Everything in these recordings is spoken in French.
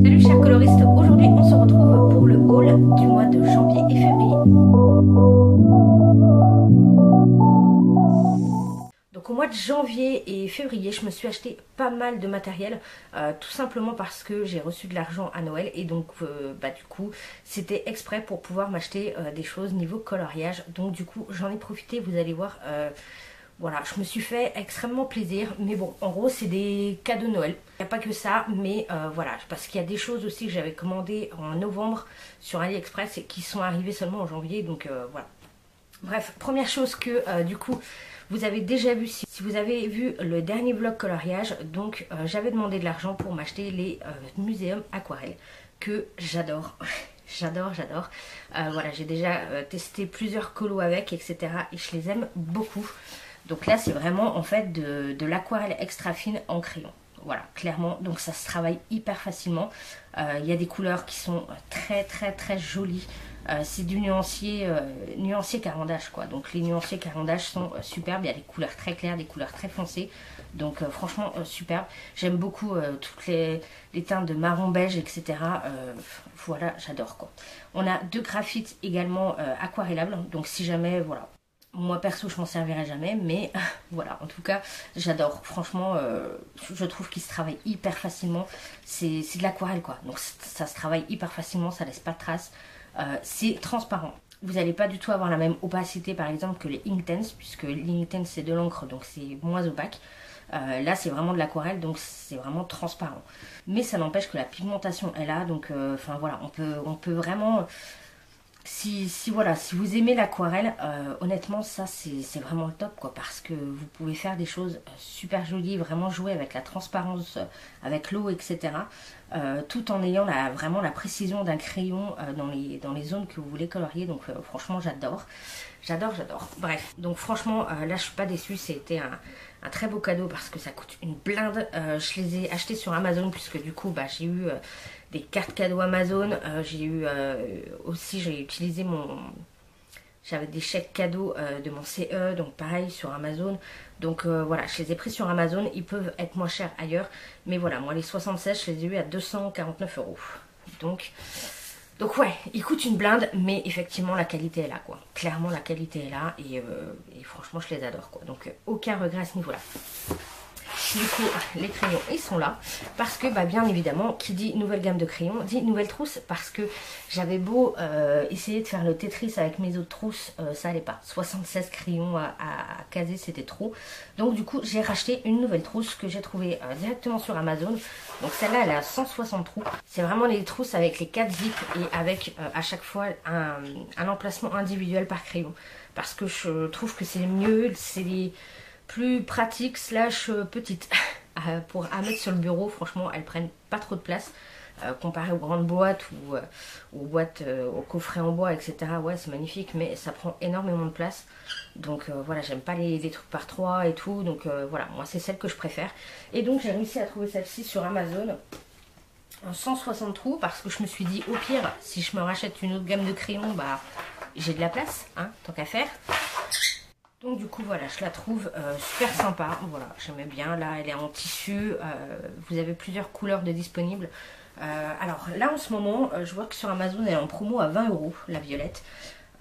Salut chers coloristes, aujourd'hui on se retrouve pour le haul du mois de janvier et février. Donc au mois de janvier et février, je me suis acheté pas mal de matériel, tout simplement parce que j'ai reçu de l'argent à Noël et donc du coup c'était exprès pour pouvoir m'acheter des choses niveau coloriage. Donc du coup j'en ai profité, vous allez voir. Voilà, je me suis fait extrêmement plaisir, mais bon, en gros, c'est des cadeaux de Noël. Il n'y a pas que ça, mais voilà, parce qu'il y a des choses aussi que j'avais commandées en novembre sur AliExpress et qui sont arrivées seulement en janvier, donc voilà. Bref, première chose que du coup, vous avez déjà vu, si vous avez vu le dernier vlog coloriage, donc j'avais demandé de l'argent pour m'acheter les muséums aquarelles, que j'adore. J'adore. Voilà, j'ai déjà testé plusieurs colos avec, etc. et je les aime beaucoup. Donc là, c'est vraiment en fait de l'aquarelle extra fine en crayon. Voilà, clairement. Donc ça se travaille hyper facilement. Il y a des couleurs qui sont très jolies. C'est du nuancier Caran d'Ache, quoi. Donc les nuanciers Caran d'Ache sont superbes. Il y a des couleurs très claires, des couleurs très foncées. Donc franchement, superbe. J'aime beaucoup toutes les teintes de marron beige, etc. Voilà, j'adore, quoi. On a deux graphites également aquarellables. Donc si jamais, voilà. Moi perso je m'en servirai jamais, mais voilà, en tout cas j'adore. Franchement je trouve qu'il se travaille hyper facilement. C'est de l'aquarelle, quoi, donc ça se travaille hyper facilement, ça laisse pas de traces. C'est transparent, vous n'allez pas du tout avoir la même opacité par exemple que les Inktense, puisque l'Inktense c'est de l'encre donc c'est moins opaque. Là c'est vraiment de l'aquarelle, donc c'est vraiment transparent, mais ça n'empêche que la pigmentation est là, donc enfin voilà, on peut vraiment... Si vous aimez l'aquarelle, honnêtement ça c'est vraiment le top, quoi, parce que vous pouvez faire des choses super jolies, vraiment jouer avec la transparence, avec l'eau, etc. Tout en ayant vraiment la précision d'un crayon dans les zones que vous voulez colorier. Donc franchement j'adore. Bref, donc franchement là je suis pas déçue, c'était un très beau cadeau parce que ça coûte une blinde. Je les ai achetés sur Amazon puisque du coup j'ai eu des cartes cadeaux Amazon. J'ai utilisé j'avais des chèques cadeaux de mon CE, donc pareil sur Amazon. Donc voilà, je les ai pris sur Amazon, ils peuvent être moins chers ailleurs. Mais voilà, moi les 76, je les ai eu à 249 €. Donc ouais, ils coûtent une blinde, mais effectivement la qualité est là, quoi. Clairement la qualité est là et franchement je les adore, quoi. Donc aucun regret à ce niveau-là. Du coup, les crayons, ils sont là. Parce que, bien évidemment, qui dit nouvelle gamme de crayons, dit nouvelle trousse. Parce que j'avais beau essayer de faire le Tetris avec mes autres trousses, ça allait pas. 76 crayons à caser, c'était trop. Donc du coup, j'ai racheté une nouvelle trousse que j'ai trouvée directement sur Amazon. Donc celle-là, elle a 160 trous. C'est vraiment les trousses avec les 4 zips et avec à chaque fois un emplacement individuel par crayon. Parce que je trouve que c'est mieux, c'est les... plus pratique slash petite à mettre sur le bureau. Franchement elles prennent pas trop de place comparé aux grandes boîtes ou aux boîtes aux coffrets en bois, etc. Ouais, c'est magnifique mais ça prend énormément de place. Donc voilà, j'aime pas les trucs par 3 et tout. Donc voilà, moi c'est celle que je préfère. Et donc j'ai réussi à trouver celle-ci sur Amazon en 160 trous parce que je me suis dit au pire si je me rachète une autre gamme de crayons, j'ai de la place, hein, tant qu'à faire. Donc du coup voilà, je la trouve super sympa. Voilà, j'aimais bien. Là elle est en tissu, vous avez plusieurs couleurs de disponibles. Alors là en ce moment je vois que sur Amazon elle est en promo à 20 € la violette.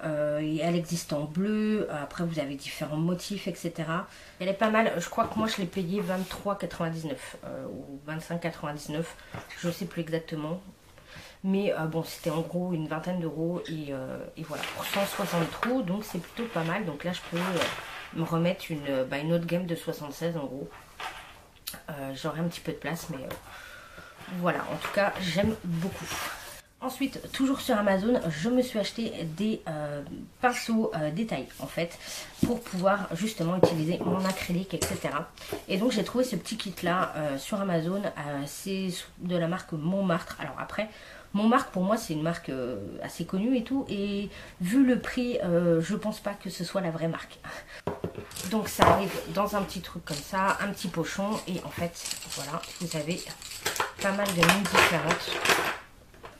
Et elle existe en bleu. Après vous avez différents motifs, etc. Elle est pas mal. Je crois que moi je l'ai payée 23,99 ou 25,99, je sais plus exactement. Mais bon, c'était en gros une vingtaine d'euros et voilà, pour 160 trous, donc c'est plutôt pas mal. Donc là, je peux me remettre une autre gamme de 76 en gros. J'aurai un petit peu de place, mais voilà, en tout cas, j'aime beaucoup. Ensuite, toujours sur Amazon, je me suis acheté des pinceaux détail en fait pour pouvoir justement utiliser mon acrylique, etc. Et donc j'ai trouvé ce petit kit là sur Amazon, c'est de la marque Montmartre. Alors après, Montmartre pour moi c'est une marque assez connue et tout, et vu le prix, je pense pas que ce soit la vraie marque. Donc ça arrive dans un petit truc comme ça, un petit pochon, et en fait voilà, vous avez pas mal de mines différentes.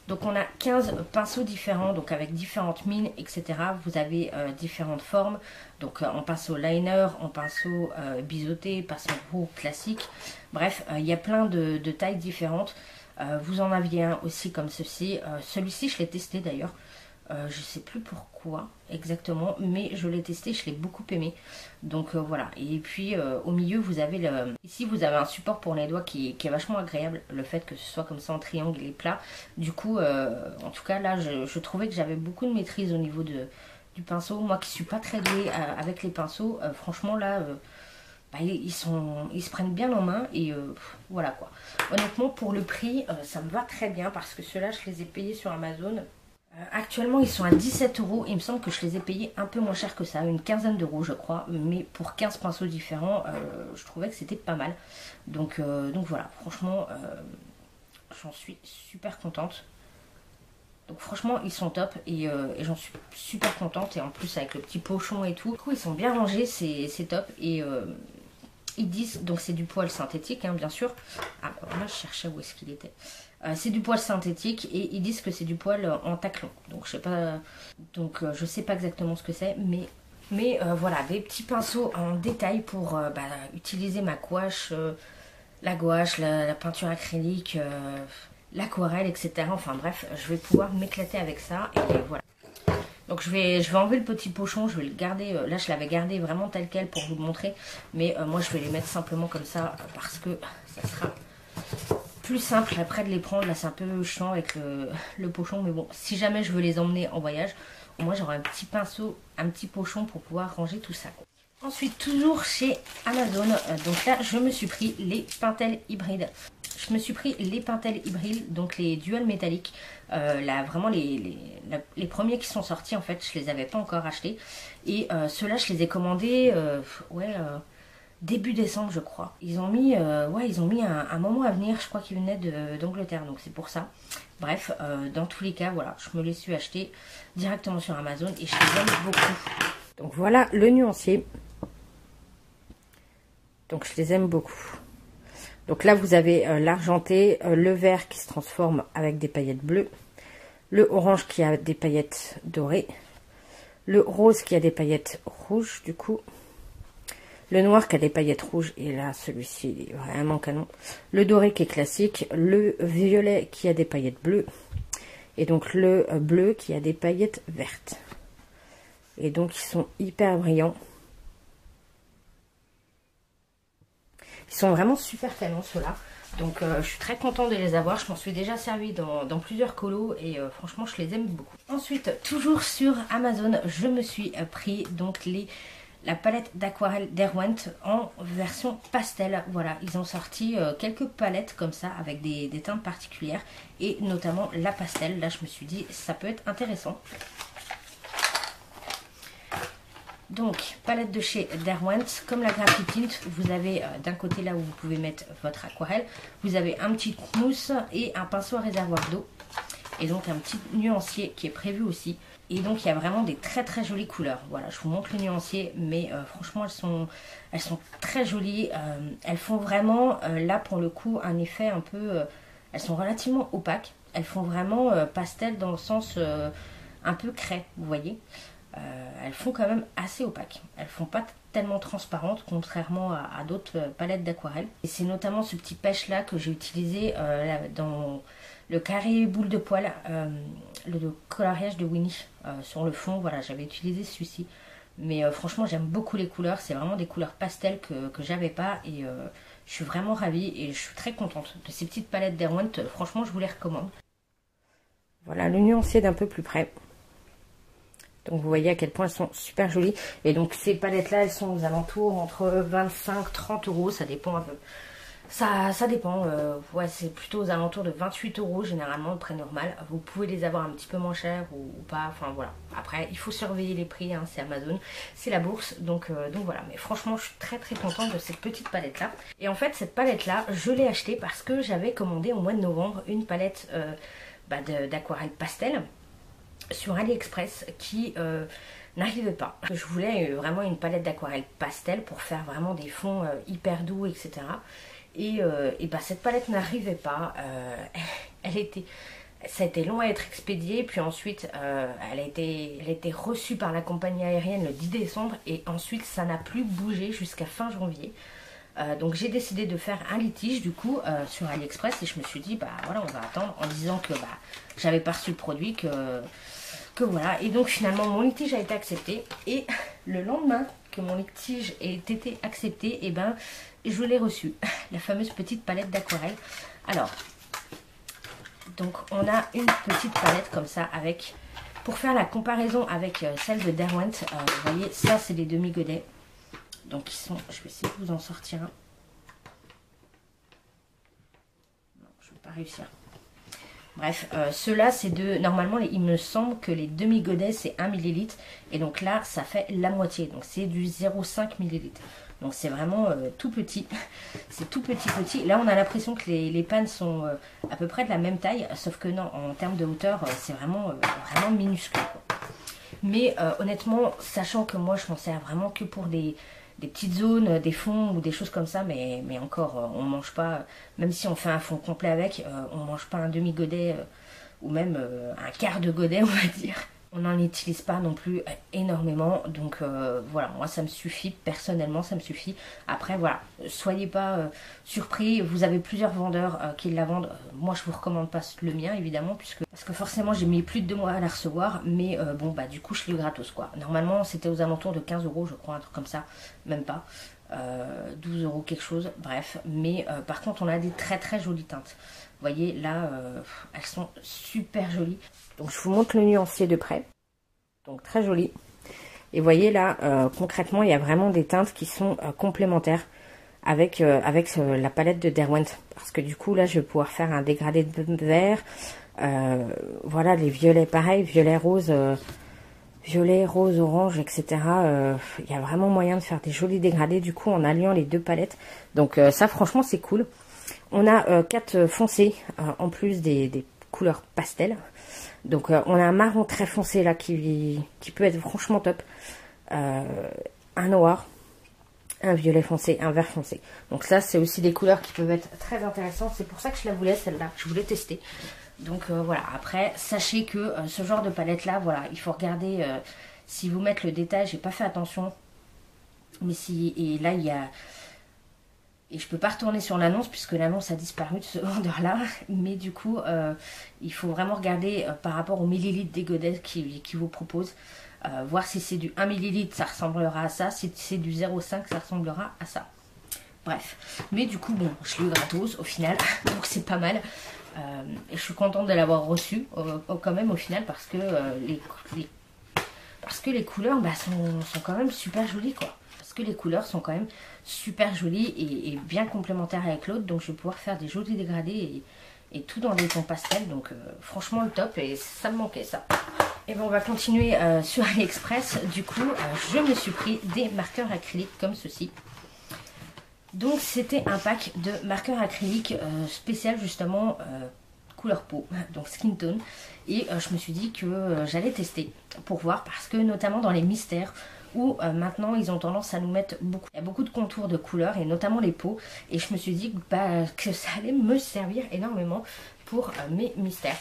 Donc on a 15 pinceaux différents, donc avec différentes mines, etc. Vous avez différentes formes, donc en pinceau liner, en pinceau biseauté, pinceau roux classique. Bref, il y a plein de tailles différentes. Vous en aviez un aussi comme ceci. Celui-ci, je l'ai testé d'ailleurs. Je sais plus pourquoi exactement, mais je l'ai testé, je l'ai beaucoup aimé. Donc voilà. Et puis au milieu, vous avez ici vous avez un support pour les doigts qui est vachement agréable. Le fait que ce soit comme ça en triangle et plat. Du coup, en tout cas là, je trouvais que j'avais beaucoup de maîtrise au niveau du pinceau. Moi qui suis pas très douée avec les pinceaux, franchement là, bah, ils se prennent bien en main et voilà quoi. Honnêtement, pour le prix, ça me va très bien parce que ceux-là, je les ai payés sur Amazon. Actuellement ils sont à 17 euros. Il me semble que je les ai payés un peu moins cher que ça, une quinzaine d'euros je crois, mais pour 15 pinceaux différents, je trouvais que c'était pas mal. Donc voilà, franchement j'en suis super contente. Donc franchement ils sont top et j'en suis super contente. Et en plus avec le petit pochon et tout, du coup ils sont bien rangés, c'est top. Et ils disent, donc c'est du poil synthétique hein, bien sûr. Ah là je cherchais où est-ce qu'il était. C'est du poil synthétique et ils disent que c'est du poil en taclon. Donc je sais pas exactement ce que c'est, mais voilà, des petits pinceaux en détail pour utiliser ma gouache, la gouache, la peinture acrylique, l'aquarelle, etc. Enfin bref, je vais pouvoir m'éclater avec ça et voilà. Donc je vais enlever le petit pochon, je vais le garder, là je l'avais gardé vraiment tel quel pour vous le montrer, mais moi je vais les mettre simplement comme ça parce que ça sera plus simple après de les prendre. Là c'est un peu chiant avec le pochon, mais bon, si jamais je veux les emmener en voyage, moi j'aurai un petit pinceau, un petit pochon pour pouvoir ranger tout ça. Ensuite, toujours chez Amazon, donc là je me suis pris les Pentel hybrides. Je me suis pris les Pentel hybrides, donc les dual métalliques. Là, vraiment les premiers qui sont sortis, en fait, je les avais pas encore achetés. Et ceux-là, je les ai commandés, début décembre, je crois. Ils ont mis, un moment à venir. Je crois qu'ils venaient d'Angleterre, donc c'est pour ça. Bref, dans tous les cas, voilà, je me les suis achetés directement sur Amazon et je les aime beaucoup. Donc voilà le nuancier. Donc je les aime beaucoup. Donc là, vous avez l'argenté, le vert qui se transforme avec des paillettes bleues, le orange qui a des paillettes dorées, le rose qui a des paillettes rouges du coup, le noir qui a des paillettes rouges, et là, celui-ci, il est vraiment canon, le doré qui est classique, le violet qui a des paillettes bleues, et donc le bleu qui a des paillettes vertes. Et donc, ils sont hyper brillants. Ils sont vraiment super canons ceux-là. Donc je suis très contente de les avoir. Je m'en suis déjà servi dans plusieurs colos et franchement je les aime beaucoup. Ensuite, toujours sur Amazon, je me suis pris donc la palette d'aquarelle Derwent en version pastel. Voilà, ils ont sorti quelques palettes comme ça avec des teintes particulières et notamment la pastel. Là je me suis dit ça peut être intéressant. Donc, palette de chez Derwent, comme la Graphite Tint, vous avez d'un côté là où vous pouvez mettre votre aquarelle, vous avez un petit mousse et un pinceau à réservoir d'eau. Et donc un petit nuancier qui est prévu aussi. Et donc il y a vraiment des très très jolies couleurs. Voilà, je vous montre le nuancier, mais franchement elles sont très jolies. Elles font vraiment, là pour le coup, un effet un peu... elles sont relativement opaques. Elles font vraiment pastel dans le sens un peu craie, vous voyez. Elles font quand même assez opaques. Elles font pas tellement transparentes, contrairement à d'autres palettes d'aquarelle. Et c'est notamment ce petit pêche là que j'ai utilisé dans le carré boule de poil, le coloriage de Winnie sur le fond. Voilà, j'avais utilisé celui-ci. Mais franchement, j'aime beaucoup les couleurs. C'est vraiment des couleurs pastel que j'avais pas. Et je suis vraiment ravie et je suis très contente de ces petites palettes Derwent. Franchement, je vous les recommande. Voilà le nuancier d'un peu plus près. Donc vous voyez à quel point elles sont super jolies. Et donc ces palettes là, elles sont aux alentours entre 25 et 30 euros. Ça dépend un peu. Ça dépend. Ouais, c'est plutôt aux alentours de 28 euros généralement le prix normal. Vous pouvez les avoir un petit peu moins cher ou pas. Enfin voilà. Après, il faut surveiller les prix. Hein, c'est Amazon. C'est la bourse. Donc voilà. Mais franchement, je suis très très contente de cette petite palette là. Et en fait, cette palette là, je l'ai achetée parce que j'avais commandé au mois de novembre une palette d'aquarelle pastel sur AliExpress qui n'arrivait pas. Je voulais vraiment une palette d'aquarelle pastel pour faire vraiment des fonds hyper doux, etc. Et cette palette n'arrivait pas. Ça a été long à être expédié, puis ensuite elle a été reçue par la compagnie aérienne le 10 décembre et ensuite ça n'a plus bougé jusqu'à fin janvier. Donc j'ai décidé de faire un litige du coup sur AliExpress et je me suis dit bah voilà on va attendre en disant que bah j'avais pas reçu le produit, que voilà. Et donc finalement mon litige a été accepté et le lendemain que mon litige ait été accepté, et ben je l'ai reçu, la fameuse petite palette d'aquarelle. Alors donc on a une petite palette comme ça avec, pour faire la comparaison avec celle de Derwent, vous voyez ça c'est des demi-godets. Donc ils sont, je vais essayer de vous en sortir un. Non, je ne vais pas réussir. Bref, ceux-là c'est de, normalement il me semble que les demi-godets c'est 1 ml. Et donc là ça fait la moitié, donc c'est du 0,5 ml. Donc c'est vraiment tout petit, c'est tout petit. Là on a l'impression que les pannes sont à peu près de la même taille, sauf que non, en termes de hauteur c'est vraiment, vraiment minuscule, quoi. Mais honnêtement, sachant que moi je m'en sers vraiment que pour des petites zones, des fonds ou des choses comme ça, mais encore on mange pas, même si on fait un fond complet avec, on mange pas un demi-godet ou même un quart de godet on va dire. On n'en utilise pas non plus énormément, donc voilà, moi ça me suffit, personnellement ça me suffit. Après voilà, soyez pas surpris, vous avez plusieurs vendeurs qui la vendent. Moi je vous recommande pas le mien évidemment, parce que forcément j'ai mis plus de 2 mois à la recevoir, mais bon bah du coup je l'ai eu gratos quoi. Normalement c'était aux alentours de 15 € je crois, un truc comme ça, même pas. 12 € quelque chose, bref. Mais par contre on a des très très jolies teintes. Vous voyez là, elles sont super jolies. Donc je vous montre le nuancier de près. Donc très joli. Et vous voyez là, concrètement, il y a vraiment des teintes qui sont complémentaires avec la palette de Derwent. Parce que du coup là, je vais pouvoir faire un dégradé de vert. Voilà, les violets pareil, violet, rose, orange, etc. Il y a vraiment moyen de faire des jolis dégradés du coup en alliant les deux palettes. Donc ça franchement c'est cool. On a 4 foncés en plus des couleurs pastel. Donc on a un marron très foncé là qui peut être franchement top. Un noir, un violet foncé, un vert foncé. Donc ça c'est aussi des couleurs qui peuvent être très intéressantes. C'est pour ça que je la voulais celle-là, je voulais tester. Donc voilà, après sachez que ce genre de palette là, voilà, il faut regarder si vous mettez le détail, j'ai pas fait attention. Mais si, et là il y a... Et je peux pas retourner sur l'annonce puisque l'annonce a disparu de ce vendeur là. Mais du coup, il faut vraiment regarder par rapport aux millilitres des godets qui vous proposent. Voir si c'est du 1 ml, ça ressemblera à ça. Si c'est du 0,5, ça ressemblera à ça. Bref. Mais du coup, bon, je l'ai eu gratos au final. Donc c'est pas mal. Et je suis contente de l'avoir reçu quand même au final parce que, les couleurs bah, sont quand même super jolies quoi. Parce que les couleurs sont quand même super jolies et bien complémentaires avec l'autre. Donc je vais pouvoir faire des jolis dégradés et tout dans des tons pastels. Donc franchement le top et ça me manquait ça. Et bien on va continuer sur AliExpress. Du coup je me suis pris des marqueurs acryliques comme ceci. Donc c'était un pack de marqueurs acryliques spécial justement couleur peau, donc skin tone. Et je me suis dit que j'allais tester pour voir parce que notamment dans les mystères où maintenant ils ont tendance à nous mettre beaucoup, il y a beaucoup de contours de couleurs et notamment les peaux. Et je me suis dit que ça allait me servir énormément pour mes mystères.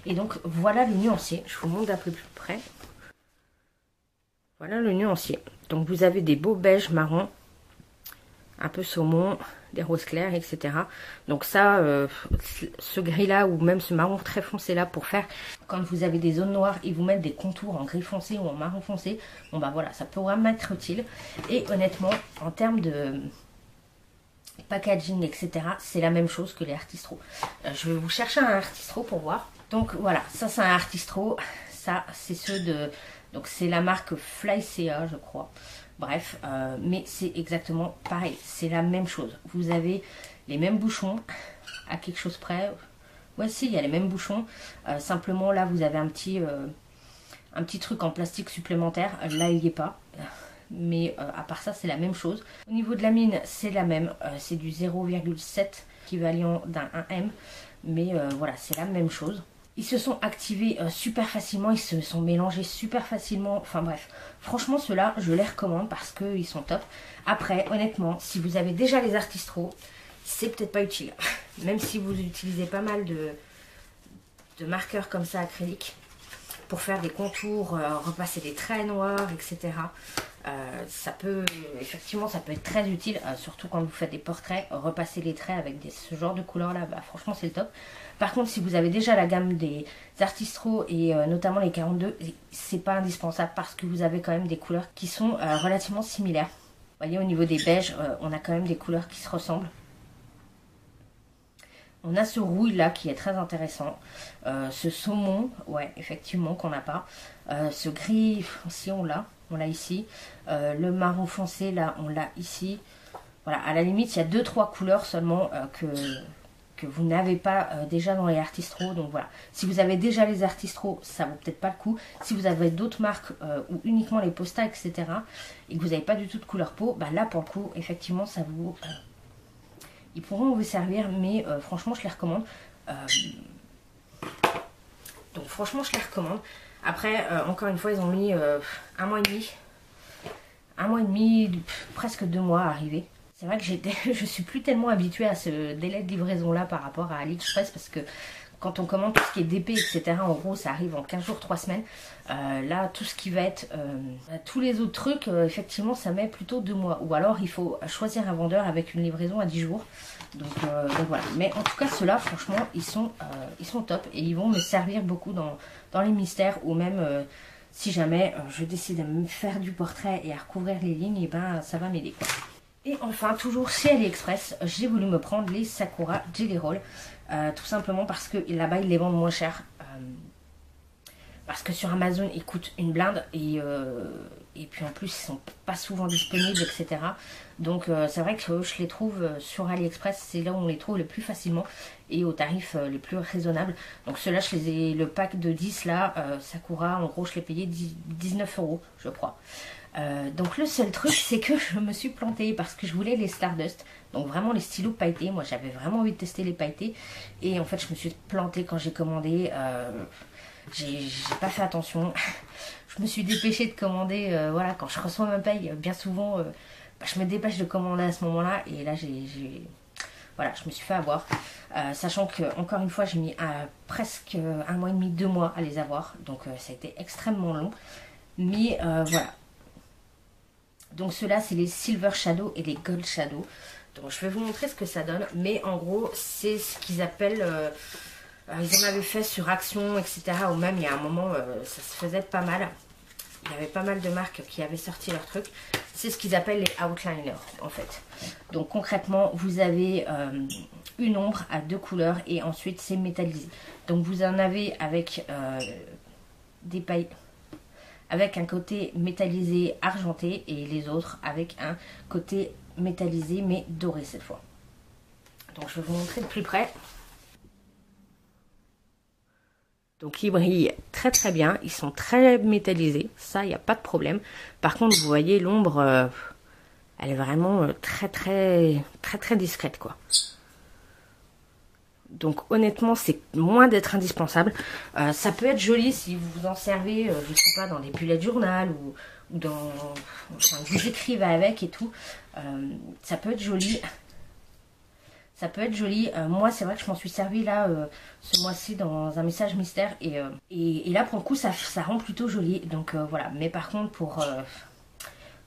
Et donc voilà le nuancier, je vous montre d'un peu plus près. Voilà le nuancier. Donc vous avez des beaux beiges marron, un peu saumon, des roses clairs, etc. Donc ça, ce gris là ou même ce marron très foncé là pour faire, quand vous avez des zones noires, ils vous mettent des contours en gris foncé ou en marron foncé. Bon bah voilà, ça peut vraiment être utile. Et honnêtement, en termes de packaging, etc., c'est la même chose que les Artistro. Je vais vous chercher un Artistro pour voir. Donc voilà, ça c'est un Artistro. Ça c'est ceux de... Donc c'est la marque Flycea, je crois. Bref, mais c'est exactement pareil, c'est la même chose. Vous avez les mêmes bouchons, à quelque chose près. Ouais, si, il y a les mêmes bouchons. Simplement, là, vous avez un petit truc en plastique supplémentaire. Là, il n'y est pas. Mais à part ça, c'est la même chose. Au niveau de la mine, c'est la même. C'est du 0,7 équivalent d'un 1M. Mais voilà, c'est la même chose. Ils se sont activés super facilement, ils se sont mélangés super facilement. Enfin bref, franchement ceux-là, je les recommande parce qu'ils sont top. Après, honnêtement, si vous avez déjà les Artistro, c'est peut-être pas utile. Même si vous utilisez pas mal de marqueurs comme ça acryliques pour faire des contours, repasser des traits noirs, etc. Effectivement, ça peut être très utile, surtout quand vous faites des portraits. Repasser les traits avec ce genre de couleur là, bah, franchement c'est le top. Par contre, si vous avez déjà la gamme des Artistro et notamment les 42, c'est pas indispensable parce que vous avez quand même des couleurs qui sont relativement similaires. Vous voyez, au niveau des beiges, on a quand même des couleurs qui se ressemblent. On a ce rouille là qui est très intéressant. Ce saumon, ouais, effectivement, qu'on n'a pas. Ce gris, si on l'a ici. Le marron foncé, là, on l'a ici. Voilà, à la limite, il y a 2-3 couleurs seulement que vous n'avez pas déjà dans les Artistro. Donc voilà, si vous avez déjà les Artistro, ça vaut peut-être pas le coup. Si vous avez d'autres marques ou uniquement les Posta, etc. et que vous n'avez pas du tout de couleur peau, bah là, pour le coup, effectivement, ça vous... Ils pourront vous servir, mais franchement, je les recommande. Donc franchement, je les recommande. Après, encore une fois, ils ont mis 1 mois et demi. 1 mois et demi, presque 2 mois à arriver. C'est vrai que je suis plus tellement habituée à ce délai de livraison là par rapport à AliExpress, parce que quand on commande tout ce qui est DP, etc., en gros, ça arrive en 15 jours, 3 semaines. Là, tout ce qui va être... tous les autres trucs, effectivement, ça met plutôt 2 mois. Ou alors, il faut choisir un vendeur avec une livraison à 10 jours. Donc voilà. Mais en tout cas, ceux-là, franchement, ils sont top. Et ils vont me servir beaucoup dans les mystères. Ou même, si jamais je décide de me faire du portrait et à recouvrir les lignes, et ben ça va m'aider, quoi. Et enfin, toujours chez AliExpress, j'ai voulu me prendre les Sakura Jelly Roll. Tout simplement parce que là-bas, ils les vendent moins cher. Parce que sur Amazon, ils coûtent une blinde. Et puis en plus, ils sont pas souvent disponibles, etc. Donc c'est vrai que je les trouve sur AliExpress. C'est là où on les trouve le plus facilement. Et aux tarifs les plus raisonnables. Donc ceux-là, je les ai... Le pack de 10 là, Sakura, en gros, je l'ai payé 19 €, je crois. Donc le seul truc, c'est que je me suis plantée parce que je voulais les Stardust, donc vraiment les stylos pailletés. Moi j'avais vraiment envie de tester les pailletés et en fait je me suis plantée quand j'ai commandé. J'ai pas fait attention. Je me suis dépêchée de commander. Voilà, quand je reçois ma paye, bien souvent bah, je me dépêche de commander à ce moment là et là voilà, je me suis fait avoir, sachant que encore une fois j'ai mis presque 1 mois et demi, 2 mois à les avoir, donc ça a été extrêmement long, mais voilà. Donc ceux-là, c'est les Silver Shadow et les Gold Shadow. Donc je vais vous montrer ce que ça donne. Mais en gros, c'est ce qu'ils appellent... ils en avaient fait sur Action, etc. Ou même, il y a un moment, ça se faisait pas mal. Il y avait pas mal de marques qui avaient sorti leur truc. C'est ce qu'ils appellent les outliners, en fait. Donc concrètement, vous avez une ombre à 2 couleurs. Et ensuite, c'est métallisé. Donc vous en avez avec des pailles... avec un côté métallisé argenté et les autres avec un côté métallisé mais doré cette fois. Donc je vais vous montrer de plus près. Donc ils brillent très très bien, ils sont très métallisés, ça il n'y a pas de problème. Par contre vous voyez l'ombre, elle est vraiment très discrète, quoi. Donc honnêtement, c'est loin d'être indispensable. Ça peut être joli si vous vous en servez, je sais pas, dans des bullets de journal ou dans... Enfin, vous écrivez avec et tout. Ça peut être joli. Ça peut être joli. Moi, c'est vrai que je m'en suis servi là, ce mois-ci, dans un message mystère. Et là, pour le coup, ça rend plutôt joli. Donc voilà. Mais par contre, pour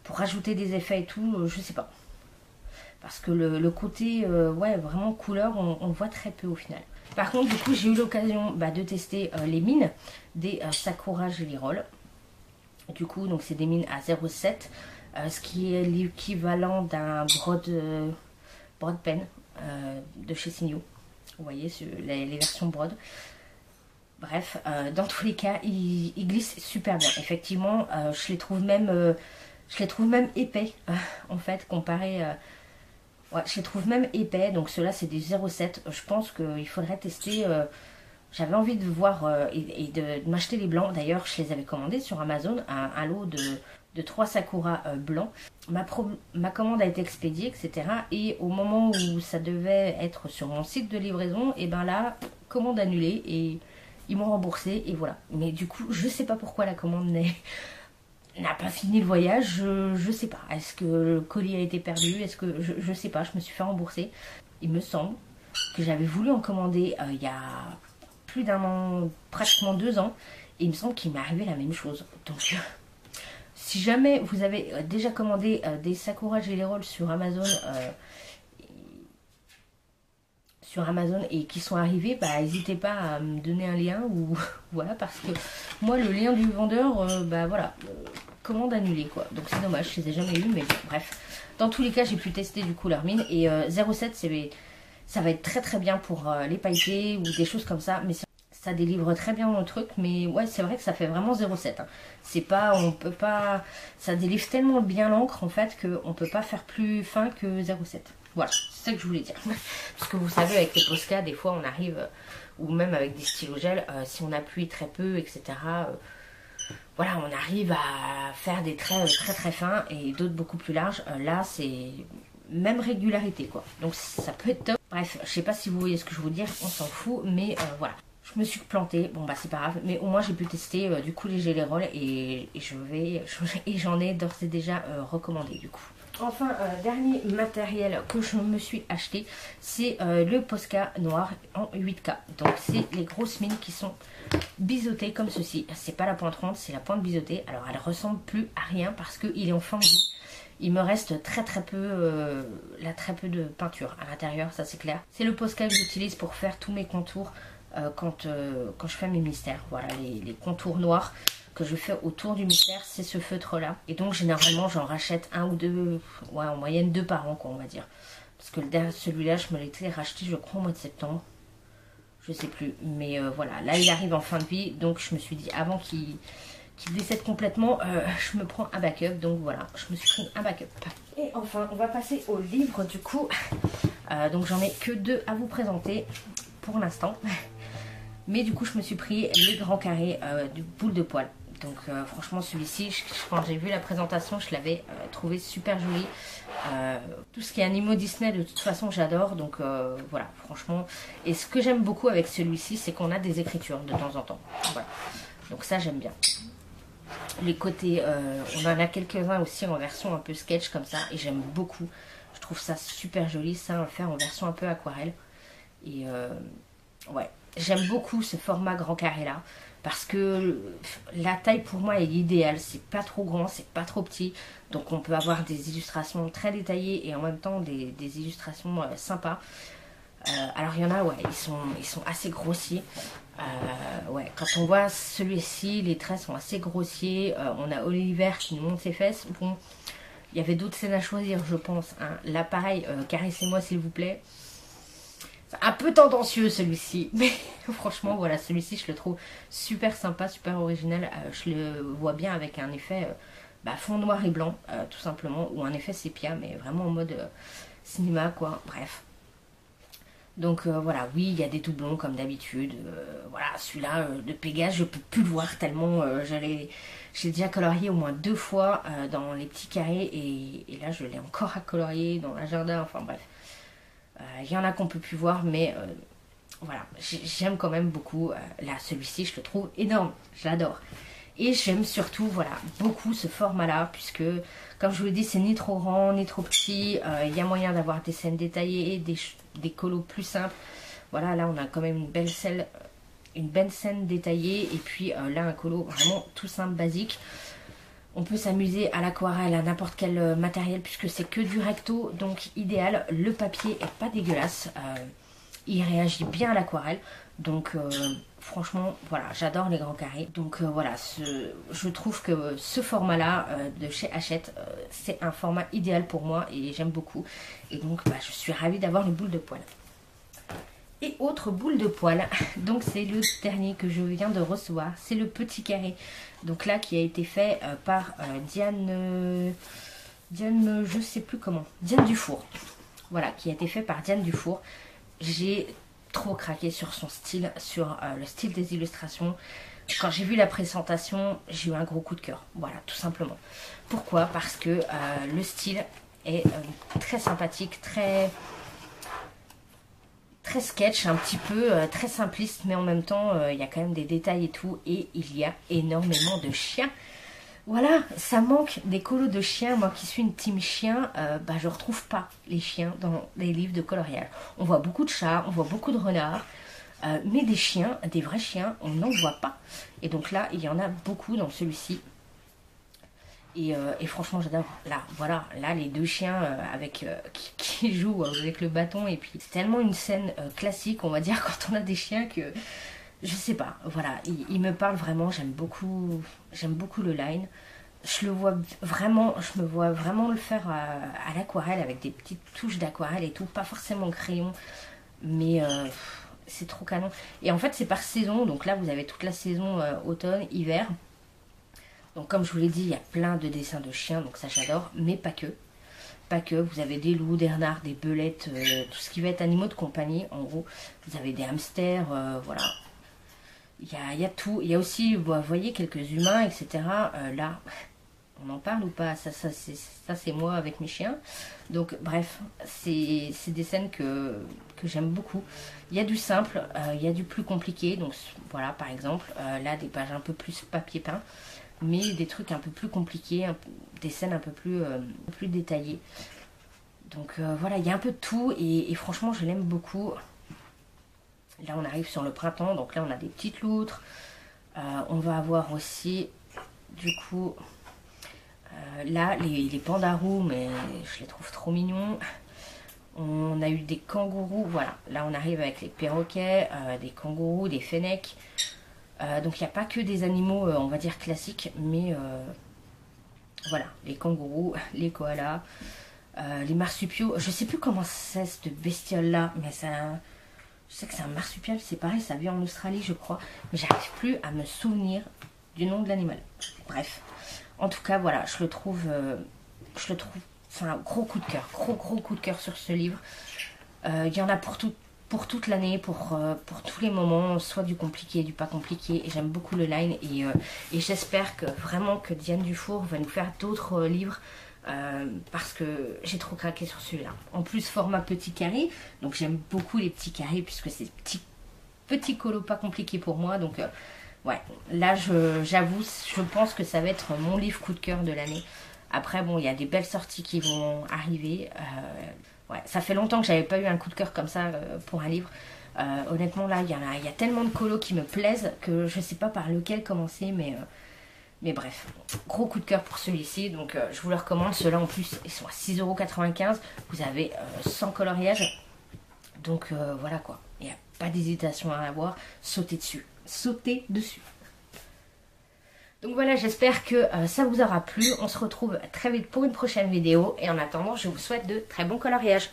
rajouter des effets et tout, je sais pas. Parce que le côté, ouais, vraiment couleur, on le voit très peu au final. Par contre, du coup, j'ai eu l'occasion de tester les mines des Sakura Jelly Roll. Du coup, donc c'est des mines à 0,7, ce qui est l'équivalent d'un broad pen de chez Signo. Vous voyez, les versions broad. Bref, dans tous les cas, ils glissent super bien. Effectivement, je les trouve même épais, en fait, comparé... ouais, je les trouve même épais, donc ceux-là c'est des 0,7. Je pense qu'il faudrait tester. J'avais envie de voir et de m'acheter les blancs. D'ailleurs, je les avais commandés sur Amazon, un lot de 3 Sakura blancs. Ma commande a été expédiée, etc. Et au moment où ça devait être sur mon site de livraison, et ben là, commande annulée et ils m'ont remboursé et voilà. Mais du coup, je sais pas pourquoi la commande n'a pas fini le voyage, je sais pas. Est-ce que le colis a été perdu? Est-ce que je sais pas, je me suis fait rembourser. Il me semble que j'avais voulu en commander il y a plus d'1 an, pratiquement 2 ans. Et il me semble qu'il m'est arrivé la même chose. Donc Si jamais vous avez déjà commandé des Sakura Jelly Roll sur Amazon et qui sont arrivés, bah n'hésitez pas à me donner un lien ou voilà, parce que moi le lien du vendeur, bah voilà, commande annulée quoi. Donc c'est dommage, je les ai jamais eu, mais bon, bref. Dans tous les cas, j'ai pu tester du coup leur mine et 0,7 ça va être très très bien pour les pailletés ou des choses comme ça, mais ça délivre très bien le truc, mais ouais, c'est vrai que ça fait vraiment 0,7. Hein. C'est pas, on peut pas, ça délivre tellement bien l'encre en fait qu'on peut pas faire plus fin que 0,7. Voilà, c'est ça que je voulais dire. Parce que vous savez, avec les Posca, des fois on arrive, ou même avec des stylos gel, si on appuie très peu, etc. Voilà, on arrive à faire des traits très très fins et d'autres beaucoup plus larges. Là, c'est même régularité quoi. Donc ça peut être top. Bref, je sais pas si vous voyez ce que je veux dire, on s'en fout, mais voilà. Je me suis plantée, bon bah c'est pas grave, mais au moins j'ai pu tester du coup les Jelly Roll et j'en ai d'ores et déjà recommandé du coup. Enfin, dernier matériel que je me suis acheté, c'est le Posca noir en 8K. Donc c'est les grosses mines qui sont biseautées comme ceci. C'est pas la pointe ronde, c'est la pointe biseautée. Alors elle ressemble plus à rien parce qu'il est en fin de vie. Il me reste très peu de peinture à l'intérieur, ça c'est clair. C'est le Posca que j'utilise pour faire tous mes contours quand je fais mes mystères. Voilà, les contours noirs que je fais autour du mystère, c'est ce feutre là. Et donc généralement j'en rachète un ou deux, ouais, en moyenne 2 par an quoi, on va dire. Parce que celui-là je me l'ai racheté je crois au mois de septembre. Je sais plus, mais voilà, là il arrive en fin de vie, donc je me suis dit avant qu'il décède complètement, je me prends un backup, donc voilà, je me suis pris un backup. Et enfin, on va passer au livre du coup, donc j'en ai que 2 à vous présenter pour l'instant, mais du coup je me suis pris les grands carrés du boule de poil. Donc franchement celui-ci, quand j'ai vu la présentation, je l'avais trouvé super joli. Tout ce qui est animaux Disney de toute façon j'adore, donc voilà franchement. Et ce que j'aime beaucoup avec celui-ci, c'est qu'on a des écritures de temps en temps. Voilà. Donc ça j'aime bien. Les côtés, on en a quelques-uns aussi en version un peu sketch comme ça, et j'aime beaucoup. Je trouve ça super joli, ça, à faire en version un peu aquarelle. Et ouais, j'aime beaucoup ce format grand carré là. Parce que la taille pour moi est idéale, c'est pas trop grand, c'est pas trop petit, donc on peut avoir des illustrations très détaillées et en même temps des illustrations sympas. Alors il y en a, ouais, ils sont assez grossiers. Ouais, quand on voit celui-ci, les traits sont assez grossiers. On a Oliver qui nous montre ses fesses. Bon, il y avait d'autres scènes à choisir, je pense. Hein. Là, pareil, caressez-moi s'il vous plaît. Un peu tendancieux celui-ci, mais franchement voilà, celui-ci je le trouve super sympa, super original. Je le vois bien avec un effet fond noir et blanc tout simplement, ou un effet sépia, mais vraiment en mode cinéma quoi, bref. Donc voilà, oui il y a des doublons comme d'habitude, voilà celui-là de Pégase je peux plus le voir tellement j'ai déjà colorié au moins 2 fois dans les petits carrés et là je l'ai encore à colorier dans l'agenda, enfin bref. Il y en a qu'on peut plus voir, mais voilà, j'aime quand même beaucoup. Là, celui-ci, je le trouve énorme, j'adore. Et j'aime surtout, voilà, beaucoup ce format-là, puisque, comme je vous l'ai dit, c'est ni trop grand, ni trop petit. Il y a moyen d'avoir des scènes détaillées, des colos plus simples. Voilà, là, on a quand même une belle scène détaillée, et puis là, un colo vraiment tout simple, basique. On peut s'amuser à l'aquarelle, à n'importe quel matériel, puisque c'est que du recto, donc idéal. Le papier est pas dégueulasse, il réagit bien à l'aquarelle, donc franchement, voilà, j'adore les grands carrés. Donc voilà, je trouve que ce format-là de chez Hachette, c'est un format idéal pour moi et j'aime beaucoup. Et donc, je suis ravie d'avoir les boules de poil. Et autre boule de poil, donc c'est le dernier que je viens de recevoir, c'est le petit carré. Donc là qui a été fait par Diane, je sais plus comment, Diane Dufour. Voilà, qui a été fait par Diane Dufour. J'ai trop craqué sur son style, sur le style des illustrations. Quand j'ai vu la présentation, j'ai eu un gros coup de cœur. Voilà, tout simplement. Pourquoi? Parce que le style est très sympathique, très sketch, un petit peu très simpliste, mais en même temps il y a quand même des détails et tout, et il y a énormément de chiens. Voilà, ça manque des colos de chiens. Moi qui suis une team chien, je retrouve pas les chiens dans les livres de coloriage. On voit beaucoup de chats, on voit beaucoup de renards, mais des chiens, des vrais chiens, on n'en voit pas. Et donc là, il y en a beaucoup dans celui-ci. Et franchement j'adore. Là, voilà, là les deux chiens qui jouent avec le bâton. Et puis c'est tellement une scène classique, on va dire, quand on a des chiens que je sais pas. Voilà, il me parle vraiment. J'aime beaucoup le line. Je me vois vraiment le faire à l'aquarelle avec des petites touches d'aquarelle et tout, pas forcément au crayon, mais c'est trop canon. Et en fait, c'est par saison. Donc là, vous avez toute la saison automne, hiver. Donc comme je vous l'ai dit, il y a plein de dessins de chiens, donc ça j'adore, mais pas que. Pas que, vous avez des loups, des renards, des belettes, tout ce qui va être animaux de compagnie, en gros. Vous avez des hamsters, voilà. Il y a tout. Il y a aussi, vous voyez, quelques humains, etc. Là, on en parle ou pas? Ça c'est moi avec mes chiens. Donc bref, c'est des scènes que j'aime beaucoup. Il y a du simple, il y a du plus compliqué. Donc voilà, par exemple, là des pages un peu plus papier peint, mais des trucs un peu plus compliqués, des scènes un peu plus détaillées. Donc voilà, il y a un peu de tout et franchement je l'aime beaucoup. Là on arrive sur le printemps, donc là on a des petites loutres. On va avoir aussi du coup là les pandarous, mais je les trouve trop mignons. On a eu des kangourous, voilà. Là on arrive avec les perroquets, des kangourous, des fennecs. Donc il n'y a pas que des animaux, on va dire classiques, mais voilà, les kangourous, les koalas, les marsupiaux. Je sais plus comment c'est cette bestiole là, mais je sais que c'est un marsupial, c'est pareil, ça vit en Australie je crois, mais j'arrive plus à me souvenir du nom de l'animal. Bref, en tout cas voilà, je le trouve, enfin gros coup de cœur, gros coup de cœur sur ce livre. Il y en a pour toute l'année, pour tous les moments, soit du compliqué, du pas compliqué. Et j'aime beaucoup le line et j'espère que vraiment que Diane Dufour va nous faire d'autres livres parce que j'ai trop craqué sur celui-là. En plus, format petit carré, donc j'aime beaucoup les petits carrés puisque c'est petits colos pas compliqués pour moi. Donc ouais, là j'avoue, je pense que ça va être mon livre coup de cœur de l'année. Après bon, il y a des belles sorties qui vont arriver. Ouais, ça fait longtemps que j'avais pas eu un coup de cœur comme ça pour un livre. Honnêtement là, il y a tellement de colos qui me plaisent que je sais pas par lequel commencer, mais bref, gros coup de cœur pour celui-ci. Donc je vous le recommande. Ceux-là en plus, ils sont à 6,95 €. Vous avez 100 coloriages. Donc voilà quoi, il n'y a pas d'hésitation à avoir. Sautez dessus. Sautez dessus. Donc voilà, j'espère que ça vous aura plu. On se retrouve très vite pour une prochaine vidéo. Et en attendant, je vous souhaite de très bons coloriages.